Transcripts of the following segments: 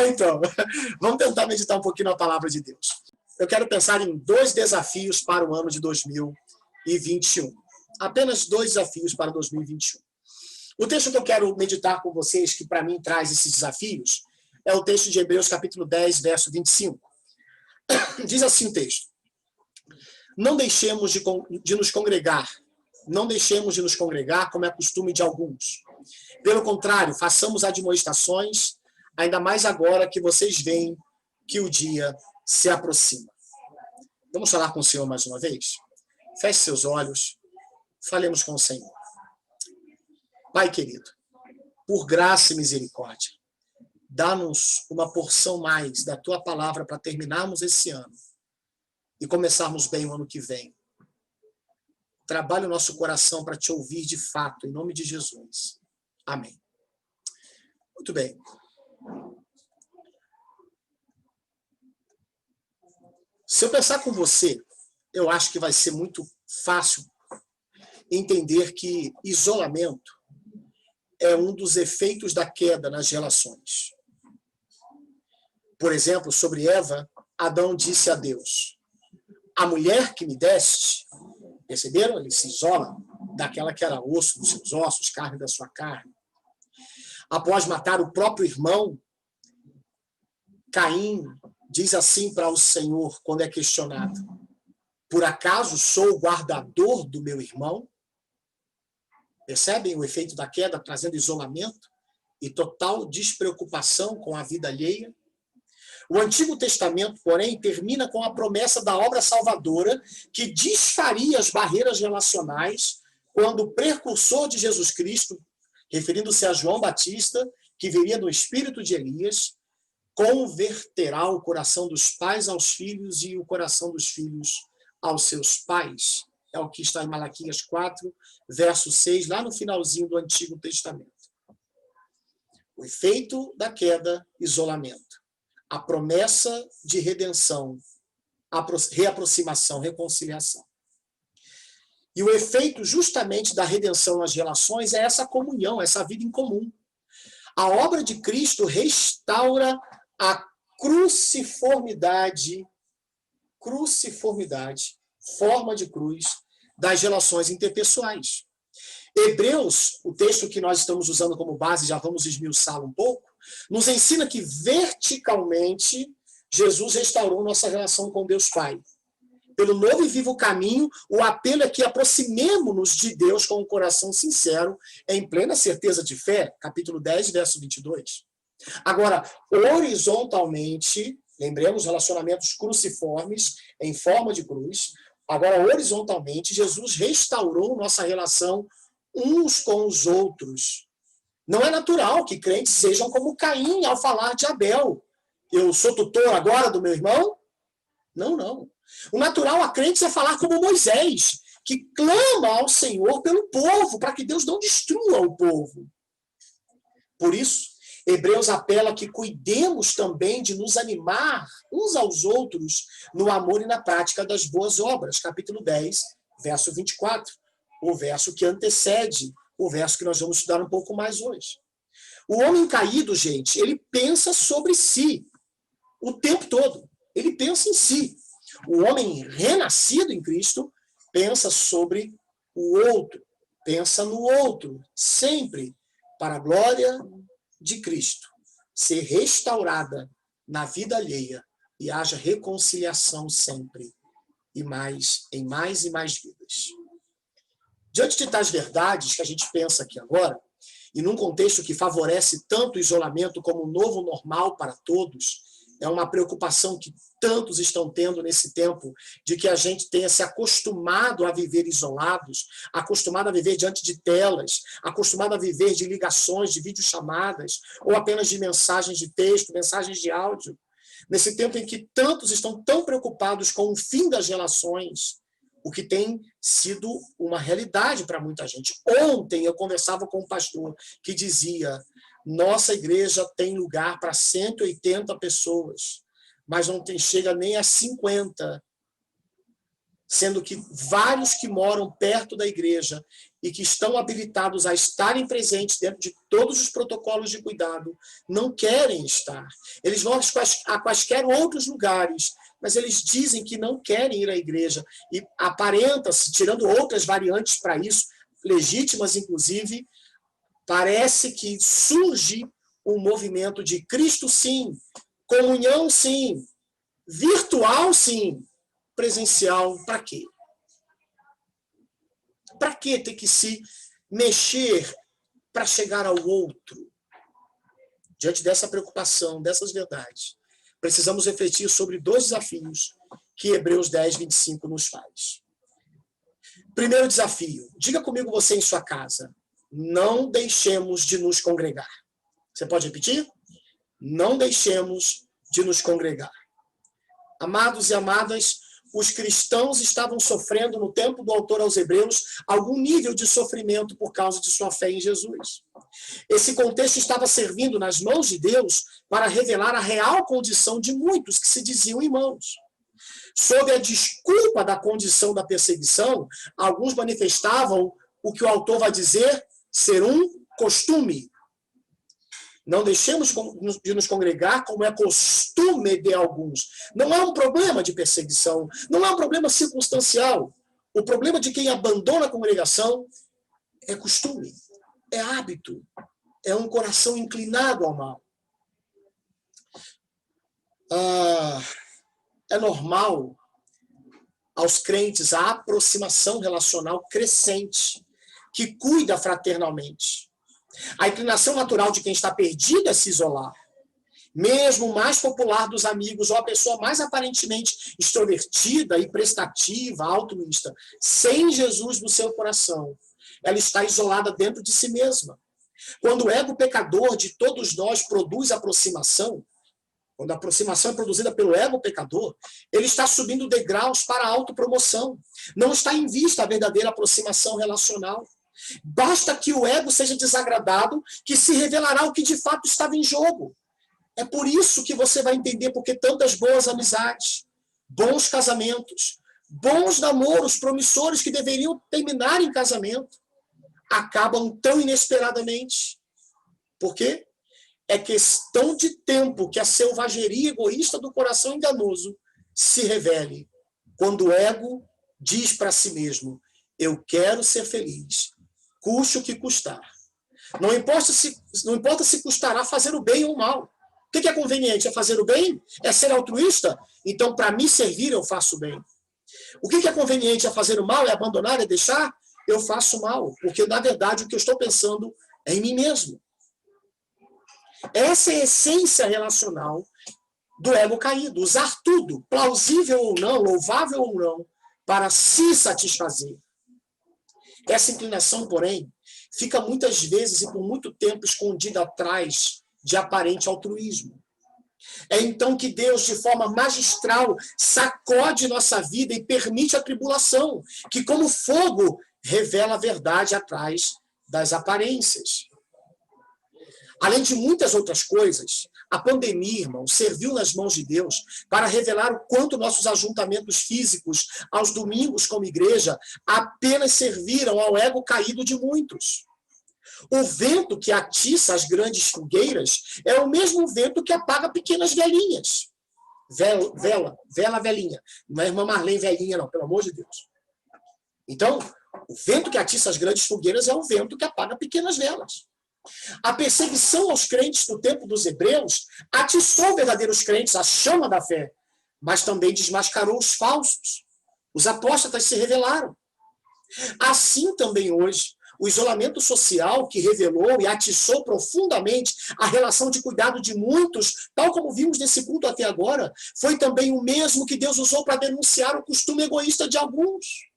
então, vamos tentar meditar um pouquinho na palavra de Deus. Eu quero pensar em 2 desafios para o ano de 2021. Apenas 2 desafios para 2021. O texto que eu quero meditar com vocês, que para mim traz esses desafios, é o texto de Hebreus capítulo 10, verso 25. Diz assim o texto: não deixemos de nos congregar, não deixemos de nos congregar como é costume de alguns. Pelo contrário, façamos admoestações, ainda mais agora que vocês veem que o dia se aproxima. Vamos falar com o Senhor mais uma vez? Feche seus olhos, falemos com o Senhor. Pai querido, por graça e misericórdia, dá-nos uma porção mais da Tua palavra para terminarmos esse ano e começarmos bem o ano que vem. Trabalhe o nosso coração para Te ouvir de fato, em nome de Jesus. Amém. Muito bem. Se eu pensar com você, eu acho que vai ser muito fácil entender que isolamento é um dos efeitos da queda nas relações. Por exemplo, sobre Eva, Adão disse a Deus: a mulher que me deste, perceberam? Ele se isola daquela que era osso dos seus ossos, carne da sua carne. Após matar o próprio irmão, Caim diz assim para o Senhor, quando é questionado: por acaso sou o guardador do meu irmão? Percebem o efeito da queda trazendo isolamento e total despreocupação com a vida alheia? O Antigo Testamento, porém, termina com a promessa da obra salvadora que desfaria as barreiras relacionais quando o precursor de Jesus Cristo, referindo-se a João Batista, que viria no espírito de Elias, converterá o coração dos pais aos filhos e o coração dos filhos aos seus pais. É o que está em Malaquias 4, verso 6, lá no finalzinho do Antigo Testamento. O efeito da queda, isolamento. A promessa de redenção, reaproximação, reconciliação. E o efeito justamente da redenção nas relações é essa comunhão, essa vida em comum. A obra de Cristo restaura a cruciformidade, forma de cruz, das relações interpessoais. Hebreus, o texto que nós estamos usando como base, já vamos esmiuçá-lo um pouco, nos ensina que verticalmente Jesus restaurou nossa relação com Deus Pai. Pelo novo e vivo caminho, o apelo é que aproximemo-nos de Deus com um coração sincero, em plena certeza de fé, capítulo 10, verso 22. Agora, horizontalmente, lembremos relacionamentos cruciformes, em forma de cruz. Agora, horizontalmente, Jesus restaurou nossa relação uns com os outros. Não é natural que crentes sejam como Caim ao falar de Abel. Eu sou tutor agora do meu irmão? Não, não. O natural a crentes é falar como Moisés, que clama ao Senhor pelo povo, para que Deus não destrua o povo. Por isso, Hebreus apela que cuidemos também de nos animar uns aos outros no amor e na prática das boas obras. Capítulo 10, verso 24. O verso que antecede o verso que nós vamos estudar um pouco mais hoje. O homem caído, gente, ele pensa sobre si o tempo todo. Ele pensa em si. O homem renascido em Cristo pensa sobre o outro. Pensa no outro, sempre para a glória de Cristo, ser restaurada na vida alheia e haja reconciliação sempre e mais em mais e mais vidas. Diante de tais verdades que a gente pensa aqui agora, e num contexto que favorece tanto o isolamento como o novo normal para todos, é uma preocupação que tantos estão tendo nesse tempo, de que a gente tenha se acostumado a viver isolados, acostumado a viver diante de telas, acostumado a viver de ligações, de videochamadas, ou apenas de mensagens de texto, mensagens de áudio. Nesse tempo em que tantos estão tão preocupados com o fim das relações, o que tem sido uma realidade para muita gente. Ontem eu conversava com um pastor que dizia: nossa igreja tem lugar para 180 pessoas, mas não chega nem a 50, sendo que vários que moram perto da igreja e que estão habilitados a estarem presentes dentro de todos os protocolos de cuidado, não querem estar. Eles vão a quaisquer outros lugares, mas eles dizem que não querem ir à igreja. E aparenta-se, tirando outras variantes para isso, legítimas inclusive, parece que surge um movimento de Cristo sim, comunhão sim, virtual sim, presencial para quê? Para que ter que se mexer para chegar ao outro? Diante dessa preocupação, dessas verdades, precisamos refletir sobre 2 desafios que Hebreus 10, 25 nos faz. Primeiro desafio, diga comigo você em sua casa, não deixemos de nos congregar. Você pode repetir? Não deixemos de nos congregar. Amados e amadas, os cristãos estavam sofrendo, no tempo do autor aos Hebreus, algum nível de sofrimento por causa de sua fé em Jesus. Esse contexto estava servindo nas mãos de Deus para revelar a real condição de muitos que se diziam irmãos. Sob a desculpa da condição da perseguição, alguns manifestavam o que o autor vai dizer ser um costume. Não deixemos de nos congregar como é costume de alguns. Não é um problema de perseguição, não é um problema circunstancial. O problema de quem abandona a congregação é costume, é hábito, é um coração inclinado ao mal. É normal aos crentes a aproximação relacional crescente, que cuida fraternalmente. A inclinação natural de quem está perdido é se isolar. Mesmo o mais popular dos amigos ou a pessoa mais aparentemente extrovertida e prestativa, altruísta, sem Jesus no seu coração, ela está isolada dentro de si mesma. Quando o ego pecador de todos nós produz aproximação, quando a aproximação é produzida pelo ego pecador, ele está subindo degraus para a autopromoção. Não está em vista a verdadeira aproximação relacional. Basta que o ego seja desagradado, que se revelará o que de fato estava em jogo. É por isso que você vai entender porque tantas boas amizades, bons casamentos, bons namoros promissores que deveriam terminar em casamento, acabam tão inesperadamente. Por quê? É questão de tempo que a selvageria egoísta do coração enganoso se revele, quando o ego diz para si mesmo: eu quero ser feliz, custe o que custar. Não importa se custará fazer o bem ou o mal. O que é conveniente? É fazer o bem? É ser altruísta? Então, para me servir, eu faço o bem. O que é conveniente? É fazer o mal? É abandonar? É deixar? Eu faço o mal. Porque, na verdade, o que eu estou pensando é em mim mesmo. Essa é a essência relacional do ego caído. Usar tudo, plausível ou não, louvável ou não, para se satisfazer. Essa inclinação, porém, fica muitas vezes e por muito tempo escondida atrás de aparente altruísmo. É então que Deus, de forma magistral, sacode nossa vida e permite a tribulação, que como fogo revela a verdade atrás das aparências. Além de muitas outras coisas, a pandemia, irmão, serviu nas mãos de Deus para revelar o quanto nossos ajuntamentos físicos aos domingos como igreja apenas serviram ao ego caído de muitos. O vento que atiça as grandes fogueiras é o mesmo vento que apaga pequenas velhinhas. Vela velhinha. Não é irmã Marlene velhinha, não, pelo amor de Deus. Então, o vento que atiça as grandes fogueiras é o vento que apaga pequenas velas. A perseguição aos crentes do tempo dos Hebreus atiçou verdadeiros crentes à chama da fé, mas também desmascarou os falsos. Os apóstatas se revelaram. Assim também hoje, o isolamento social que revelou e atiçou profundamente a relação de cuidado de muitos, tal como vimos nesse culto até agora, foi também o mesmo que Deus usou para denunciar o costume egoísta de alguns.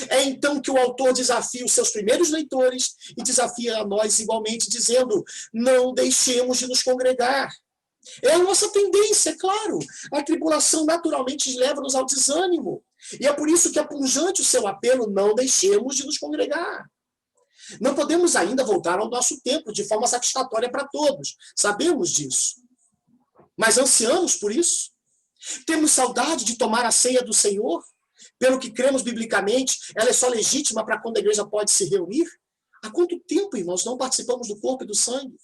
É então que o autor desafia os seus primeiros leitores e desafia a nós igualmente, dizendo: não deixemos de nos congregar. É a nossa tendência, é claro. A tribulação naturalmente leva-nos ao desânimo. E é por isso que é pungente o seu apelo: não deixemos de nos congregar. Não podemos ainda voltar ao nosso tempo de forma satisfatória para todos. Sabemos disso. Mas ansiamos por isso? Temos saudade de tomar a ceia do Senhor? Pelo que cremos biblicamente, ela é só legítima para quando a igreja pode se reunir? Há quanto tempo, irmãos, não participamos do corpo e do sangue,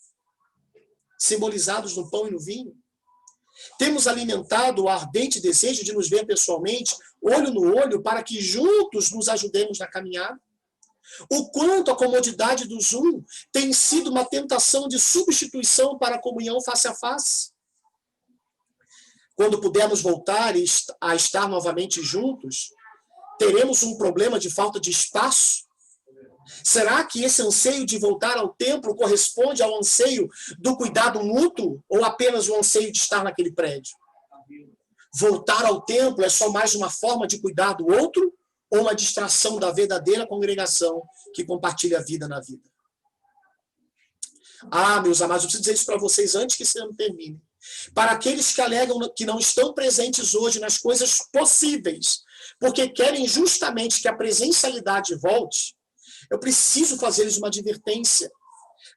simbolizados no pão e no vinho? Temos alimentado o ardente desejo de nos ver pessoalmente, olho no olho, para que juntos nos ajudemos na caminhada? O quanto a comodidade do Zoom tem sido uma tentação de substituição para a comunhão face a face? Quando pudermos voltar a estar novamente juntos, teremos um problema de falta de espaço? Será que esse anseio de voltar ao templo corresponde ao anseio do cuidado mútuo ou apenas o anseio de estar naquele prédio? Voltar ao templo é só mais uma forma de cuidar do outro ou uma distração da verdadeira congregação que compartilha a vida na vida? Ah, meus amados, eu preciso dizer isso para vocês antes que esse ano termine. Para aqueles que alegam que não estão presentes hoje nas coisas possíveis, porque querem justamente que a presencialidade volte, eu preciso fazer-lhes uma advertência.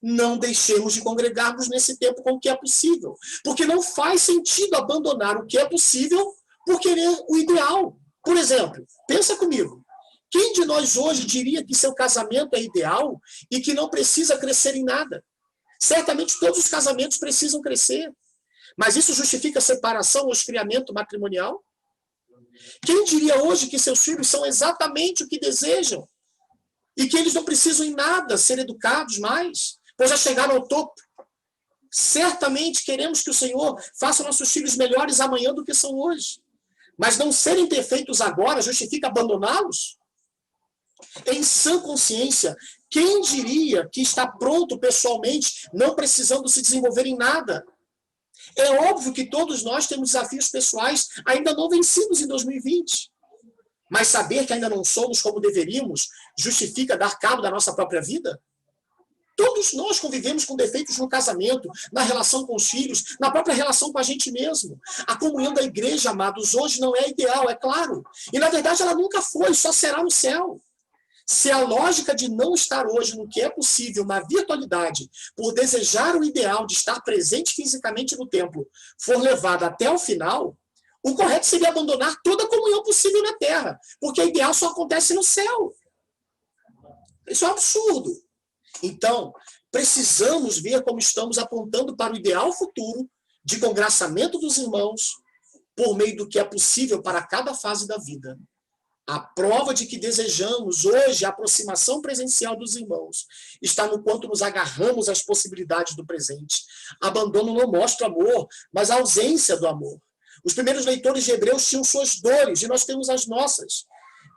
Não deixemos de congregarmos nesse tempo com o que é possível, porque não faz sentido abandonar o que é possível por querer o ideal. Por exemplo, pensa comigo. Quem de nós hoje diria que seu casamento é ideal e que não precisa crescer em nada? Certamente todos os casamentos precisam crescer. Mas isso justifica a separação ou esfriamento matrimonial? Quem diria hoje que seus filhos são exatamente o que desejam e que eles não precisam em nada ser educados mais, pois já chegaram ao topo? Certamente queremos que o Senhor faça nossos filhos melhores amanhã do que são hoje. Mas não serem perfeitos agora justifica abandoná-los? Em sã consciência, quem diria que está pronto pessoalmente, não precisando se desenvolver em nada? É óbvio que todos nós temos desafios pessoais ainda não vencidos em 2020. Mas saber que ainda não somos como deveríamos justifica dar cabo da nossa própria vida? Todos nós convivemos com defeitos no casamento, na relação com os filhos, na própria relação com a gente mesmo. A comunhão da igreja, amados, hoje não é ideal, é claro. E na verdade ela nunca foi, só será no céu. Se a lógica de não estar hoje no que é possível na virtualidade, por desejar o ideal de estar presente fisicamente no templo, for levada até o final, o correto seria abandonar toda a comunhão possível na terra, porque o ideal só acontece no céu. Isso é um absurdo. Então, precisamos ver como estamos apontando para o ideal futuro de congraçamento dos irmãos por meio do que é possível para cada fase da vida. A prova de que desejamos hoje a aproximação presencial dos irmãos está no quanto nos agarramos às possibilidades do presente. Abandono não mostra amor, mas a ausência do amor. Os primeiros leitores de Hebreus tinham suas dores e nós temos as nossas.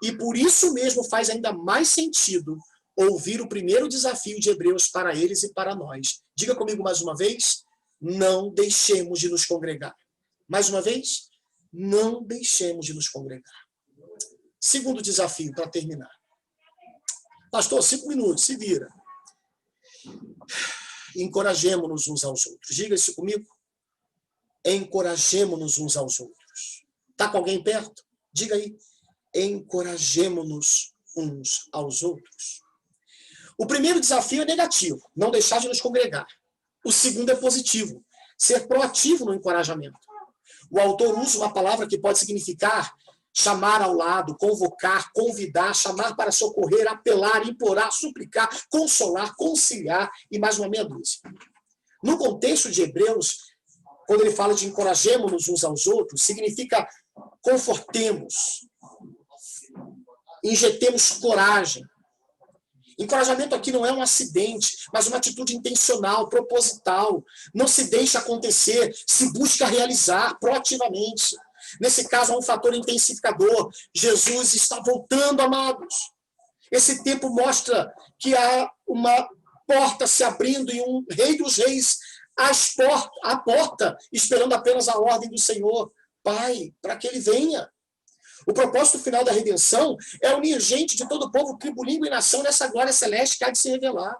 E por isso mesmo faz ainda mais sentido ouvir o primeiro desafio de Hebreus para eles e para nós. Diga comigo mais uma vez, não deixemos de nos congregar. Mais uma vez, não deixemos de nos congregar. Segundo desafio, para terminar. Pastor, 5 minutos, se vira. Encorajemo-nos uns aos outros. Diga isso comigo. Encorajemo-nos uns aos outros. Está com alguém perto? Diga aí. Encorajemo-nos uns aos outros. O primeiro desafio é negativo, não deixar de nos congregar. O segundo é positivo, ser proativo no encorajamento. O autor usa uma palavra que pode significar chamar ao lado, convocar, convidar, chamar para socorrer, apelar, implorar, suplicar, consolar, conciliar e mais uma meia dúzia. No contexto de Hebreus, quando ele fala de encorajemos-nos uns aos outros, significa confortemos, injetemos coragem. Encorajamento aqui não é um acidente, mas uma atitude intencional, proposital. Não se deixa acontecer, se busca realizar proativamente. Nesse caso, há um fator intensificador. Jesus está voltando, amados. Esse tempo mostra que há uma porta se abrindo e um rei dos reis à porta, esperando apenas a ordem do Senhor. Pai, para que ele venha. O propósito final da redenção é unir gente de todo o povo, tribo, língua e nação nessa glória celeste que há de se revelar.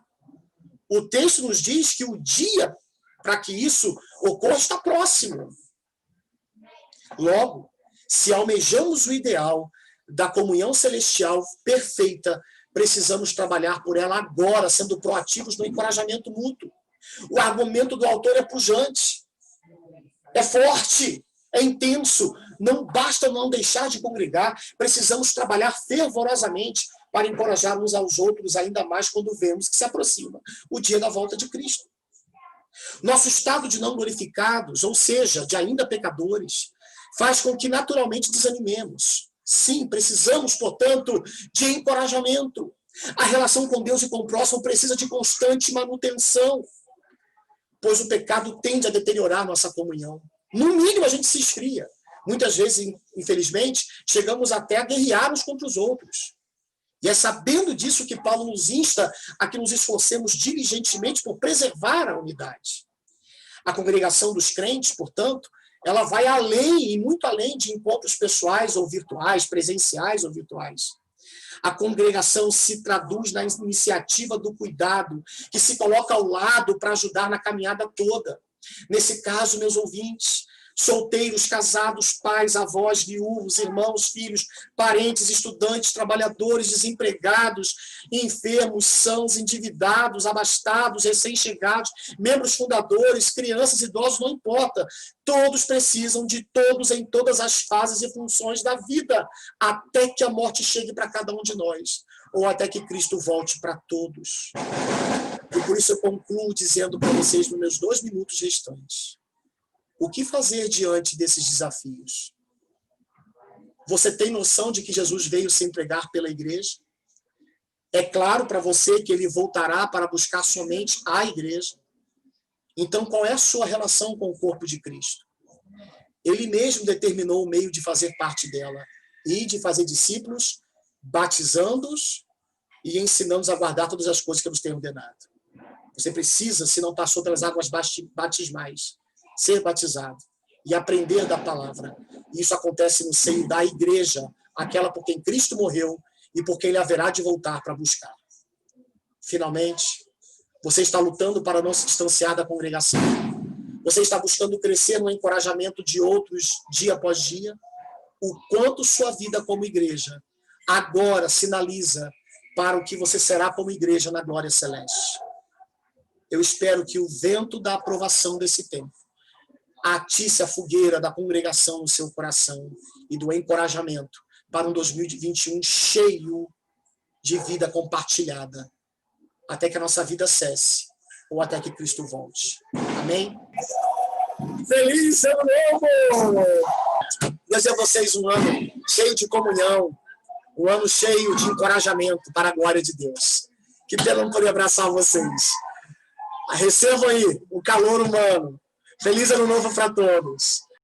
O texto nos diz que o dia para que isso ocorra está próximo. Logo, se almejamos o ideal da comunhão celestial perfeita, precisamos trabalhar por ela agora, sendo proativos no encorajamento mútuo. O argumento do autor é pujante, é forte, é intenso. Não basta não deixar de congregar, precisamos trabalhar fervorosamente para encorajar uns aos outros ainda mais quando vemos que se aproxima o dia da volta de Cristo. Nosso estado de não glorificados, ou seja, de ainda pecadores, faz com que naturalmente desanimemos. Sim, precisamos, portanto, de encorajamento. A relação com Deus e com o próximo precisa de constante manutenção, pois o pecado tende a deteriorar nossa comunhão. No mínimo, a gente se esfria. Muitas vezes, infelizmente, chegamos até a guerrear uns contra os outros. E é sabendo disso que Paulo nos insta a que nos esforcemos diligentemente por preservar a unidade. A congregação dos crentes, portanto, ela vai além e muito além de encontros pessoais ou virtuais, presenciais ou virtuais. A congregação se traduz na iniciativa do cuidado, que se coloca ao lado para ajudar na caminhada toda. Nesse caso, meus ouvintes, solteiros, casados, pais, avós, viúvos, irmãos, filhos, parentes, estudantes, trabalhadores, desempregados, enfermos, sãos, endividados, abastados, recém-chegados, membros fundadores, crianças, idosos, não importa. Todos precisam de todos em todas as fases e funções da vida, até que a morte chegue para cada um de nós, ou até que Cristo volte para todos. E por isso eu concluo dizendo para vocês, nos meus 2 minutos restantes, o que fazer diante desses desafios? Você tem noção de que Jesus veio se entregar pela igreja? É claro para você que ele voltará para buscar somente a igreja? Então, qual é a sua relação com o corpo de Cristo? Ele mesmo determinou o meio de fazer parte dela e de fazer discípulos, batizando-os e ensinando-os a guardar todas as coisas que eu nos tenho ordenado. Você precisa, se não passou pelas águas batismais, ser batizado e aprender da palavra. Isso acontece no seio da igreja, aquela por quem Cristo morreu e por quem ele haverá de voltar para buscar. Finalmente, você está lutando para não se distanciar da congregação. Você está buscando crescer no encorajamento de outros dia após dia. O quanto sua vida como igreja agora sinaliza para o que você será como igreja na glória celeste. Eu espero que o vento da aprovação desse tempo atice a fogueira da congregação no seu coração e do encorajamento para um 2021 cheio de vida compartilhada, até que a nossa vida cesse, ou até que Cristo volte. Amém? Feliz Ano Novo! Desejo a vocês um ano cheio de comunhão, um ano cheio de encorajamento para a glória de Deus. Que pena não poder abraçar vocês. Recebam aí o calor humano. Feliz Ano Novo para todos.